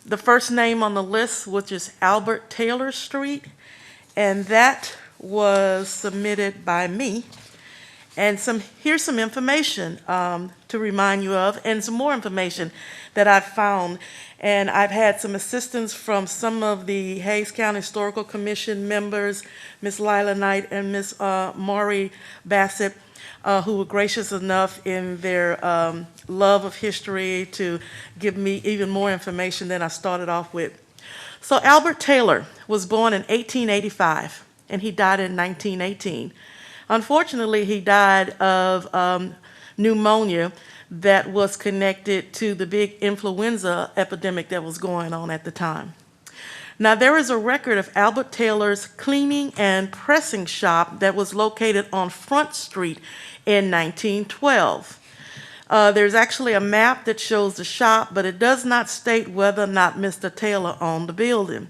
the first name on the list, which is Albert Taylor Street, and that was submitted by me. And here's some information to remind you of, and some more information that I've found. And I've had some assistance from some of the Hays County Historical Commission members, Ms. Lila Knight and Ms. Maury Bassett, who were gracious enough in their love of history to give me even more information than I started off with. So Albert Taylor was born in 1885, and he died in 1918. Unfortunately, he died of pneumonia that was connected to the big influenza epidemic that was going on at the time. Now, there is a record of Albert Taylor's cleaning and pressing shop that was located on Front Street in 1912. There's actually a map that shows the shop, but it does not state whether or not Mr. Taylor owned the building.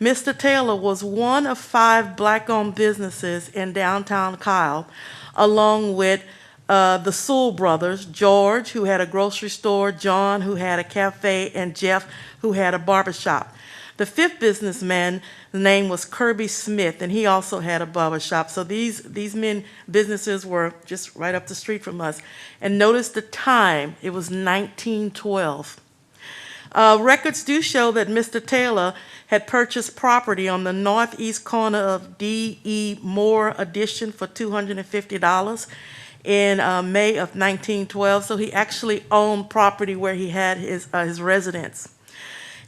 Mr. Taylor was one of 5 black-owned businesses in downtown Kyle, along with the Sewell brothers, George, who had a grocery store, John, who had a cafe, and Jeff, who had a barbershop. The 5th businessman's name was Kirby Smith, and he also had a barbershop. So these businesses were just right up the street from us. And notice the time, it was 1912. Records do show that Mr. Taylor had purchased property on the northeast corner of D.E. Moore Addition for $250 in May of 1912. So he actually owned property where he had his residence.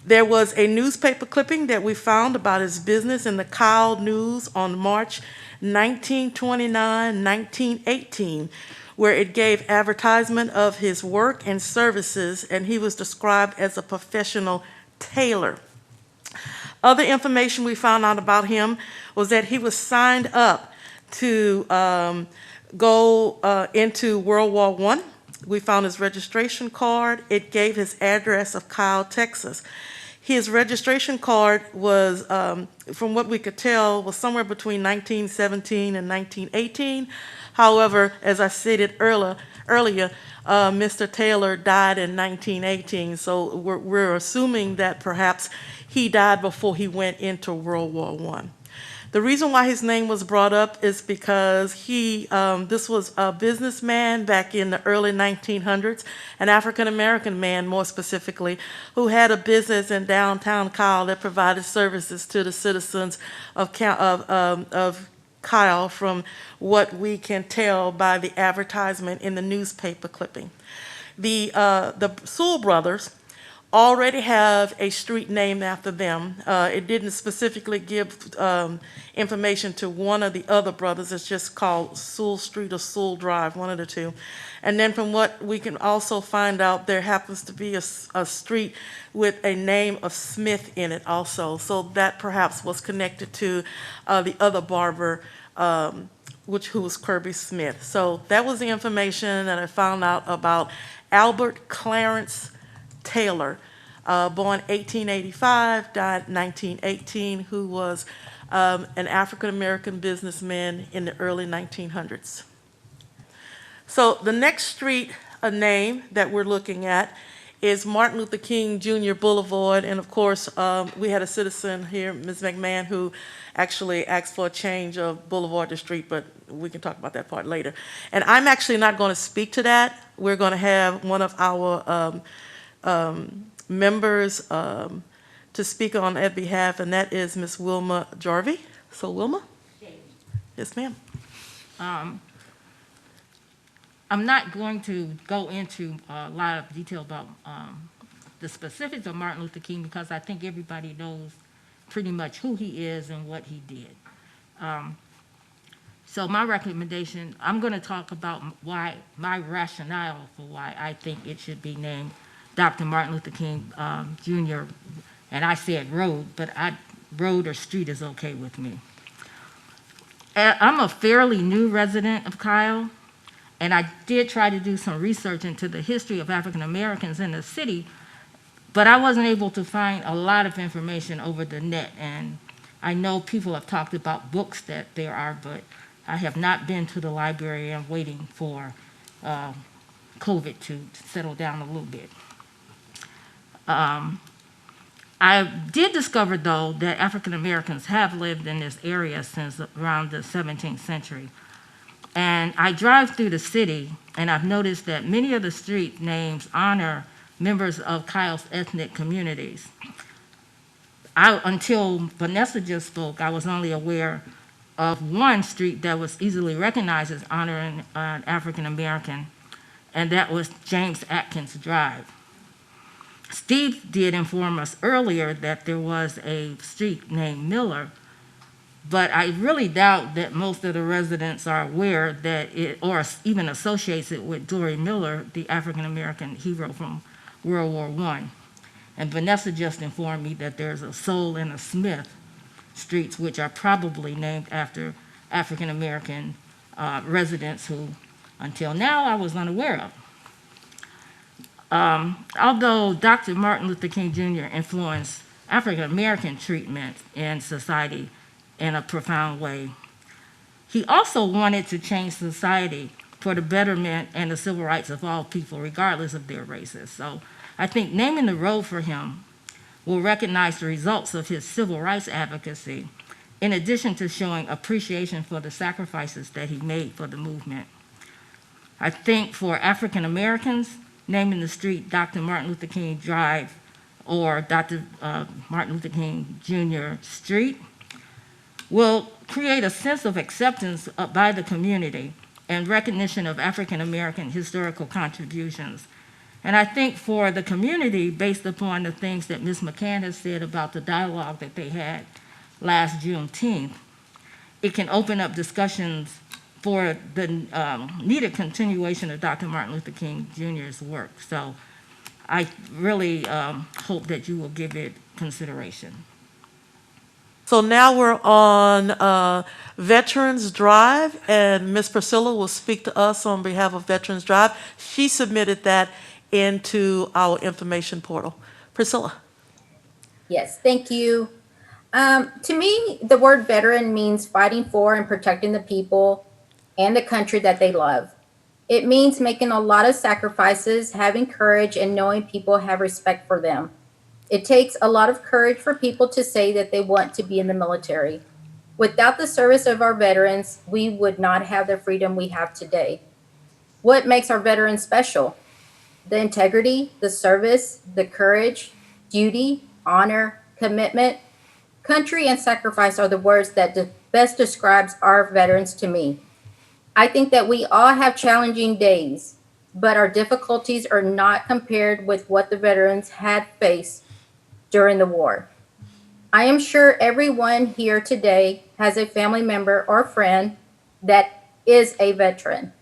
There was a newspaper clipping that we found about his business in the Kyle News on March 1929, 1918, where it gave advertisement of his work and services, and he was described as a professional tailor. Other information we found out about him was that he was signed up to go into World War I. We found his registration card. It gave his address of Kyle, Texas. His registration card was, from what we could tell, was somewhere between 1917 and 1918. However, as I stated earlier, Mr. Taylor died in 1918, so we're assuming that perhaps he died before he went into World War I. The reason why his name was brought up is because this was a businessman back in the early 1900s, an African-American man more specifically, who had a business in downtown Kyle that provided services to the citizens of Kyle, from what we can tell by the advertisement in the newspaper clipping. The Sewell brothers already have a street named after them. It didn't specifically give information to one of the other brothers. It's just called Sewell Street or Sewell Drive, one of the two. And then from what we can also find out, there happens to be a street with a name of Smith in it also. So that perhaps was connected to the other barber, who was Kirby Smith. So that was the information that I found out about Albert Clarence Taylor, born 1885, died 1918, who was an African-American businessman in the early 1900s. So the next street name that we're looking at is Martin Luther King Jr. Boulevard, and of course, we had a citizen here, Ms. McMahon, who actually asked for a change of Boulevard to street, but we can talk about that part later. And I'm actually not going to speak to that. We're going to have one of our members to speak on their behalf, and that is Ms. Wilma Jarvie. So Wilma? Yes, ma'am. I'm not going to go into a lot of detail about the specifics of Martin Luther King, because I think everybody knows pretty much who he is and what he did. So my recommendation, I'm going to talk about my rationale for why I think it should be named Dr. Martin Luther King Jr., and I said road, but road or street is okay with me. I'm a fairly new resident of Kyle, and I did try to do some research into the history of African Americans in the city, but I wasn't able to find a lot of information over the net. And I know people have talked about books that there are, but I have not been to the library. I'm waiting for COVID to settle down a little bit. I did discover, though, that African Americans have lived in this area since around the 17th century. And I drive through the city, and I've noticed that many of the street names honor members of Kyle's ethnic communities. Until Vanessa just spoke, I was only aware of one street that was easily recognized as honoring an African American, and that was James Atkins Drive. Steve did inform us earlier that there was a street named Miller, but I really doubt that most of the residents are aware that it, or even associates it with Dory Miller, the African American hero from World War I. And Vanessa just informed me that there's a Soul and a Smith streets, which are probably named after African American residents who, until now, I was unaware of. Although Dr. Martin Luther King Jr. influenced African American treatment in society in a profound way, he also wanted to change society for the betterment and the civil rights of all people, regardless of their races. So I think naming the road for him will recognize the results of his civil rights advocacy, in addition to showing appreciation for the sacrifices that he made for the movement. I think for African Americans, naming the street Dr. Martin Luther King Drive or Dr. Martin Luther King Jr. Street will create a sense of acceptance by the community and recognition of African American historical contributions. And I think for the community, based upon the things that Ms. McCann has said about the dialogue that they had last Juneteenth, it can open up discussions for the needed continuation of Dr. Martin Luther King Jr.'s work. So I really hope that you will give it consideration. So now we're on Veterans Drive, and Ms. Priscilla will speak to us on behalf of Veterans Drive. She submitted that into our information portal. Priscilla. Yes, thank you. To me, the word veteran means fighting for and protecting the people and the country that they love. It means making a lot of sacrifices, having courage, and knowing people have respect for them. It takes a lot of courage for people to say that they want to be in the military. Without the service of our veterans, we would not have the freedom we have today. What makes our veterans special? The integrity, the service, the courage, duty, honor, commitment, country, and sacrifice are the words that best describes our veterans to me. I think that we all have challenging days, but our difficulties are not compared with what the veterans had faced during the war. I am sure everyone here today has a family member or friend that is a veteran.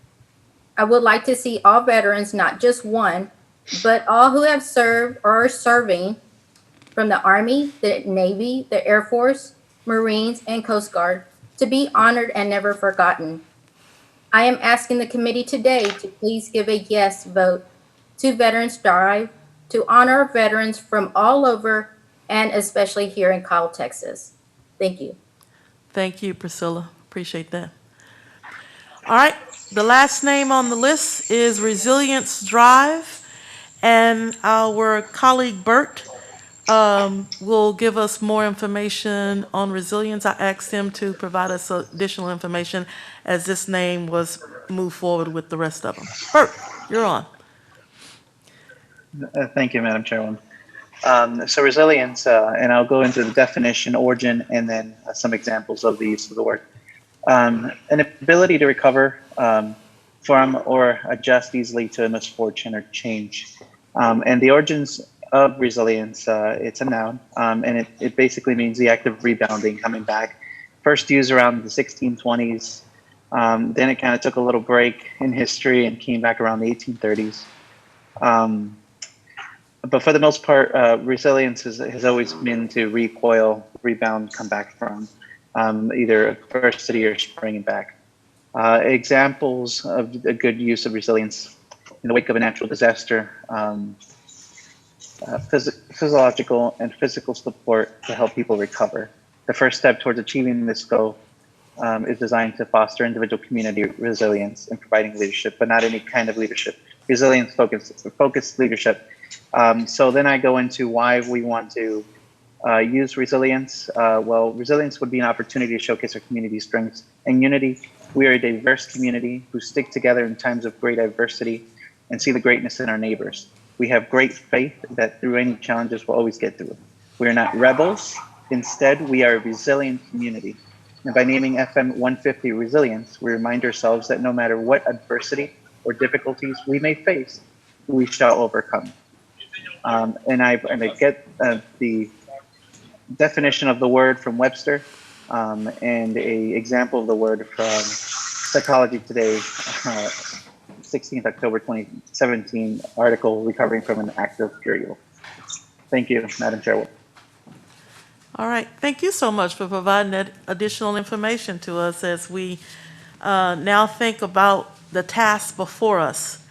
I would like to see all veterans, not just one, but all who have served or are serving, from the Army, the Navy, the Air Force, Marines, and Coast Guard, to be honored and never forgotten. I am asking the committee today to please give a yes vote to Veterans Drive to honor veterans from all over, and especially here in Kyle, Texas. Thank you. Thank you, Priscilla. Appreciate that. All right, the last name on the list is Resilience Drive, and our colleague Bert will give us more information on resilience. I asked him to provide us additional information as this name was moved forward with the rest of them. Bert, you're on. Thank you, Madam Chairwoman. So resilience, and I'll go into the definition, origin, and then some examples of the use of the word. An ability to recover from or adjust easily to a misfortune or change. And the origins of resilience, it's a noun, and it basically means the act of rebounding, coming back. First used around the 1620s. Then it kind of took a little break in history and came back around the 1830s. But for the most part, resilience has always been to recoil, rebound, come back from either adversity or springing back. Examples of a good use of resilience in the wake of a natural disaster, physiological and physical support to help people recover. The first step towards achieving this goal is designed to foster individual community resilience in providing leadership, but not any kind of leadership. Resilience focused leadership. So then I go into why we want to use resilience. Well, resilience would be an opportunity to showcase our community's strengths and unity. We are a diverse community who stick together in times of great adversity and see the greatness in our neighbors. We have great faith that through any challenges we'll always get through it. We are not rebels. Instead, we are a resilient community. And by naming FM 150 Resilience, we remind ourselves that no matter what adversity or difficulties we may face, we shall overcome. And I get the definition of the word from Webster and a example of the word from Psychology Today, 16th October 2017 article, Recovering from an Active Burial. Thank you, Madam Chairwoman. All right, thank you so much for providing that additional information to us as we now think about the task before us.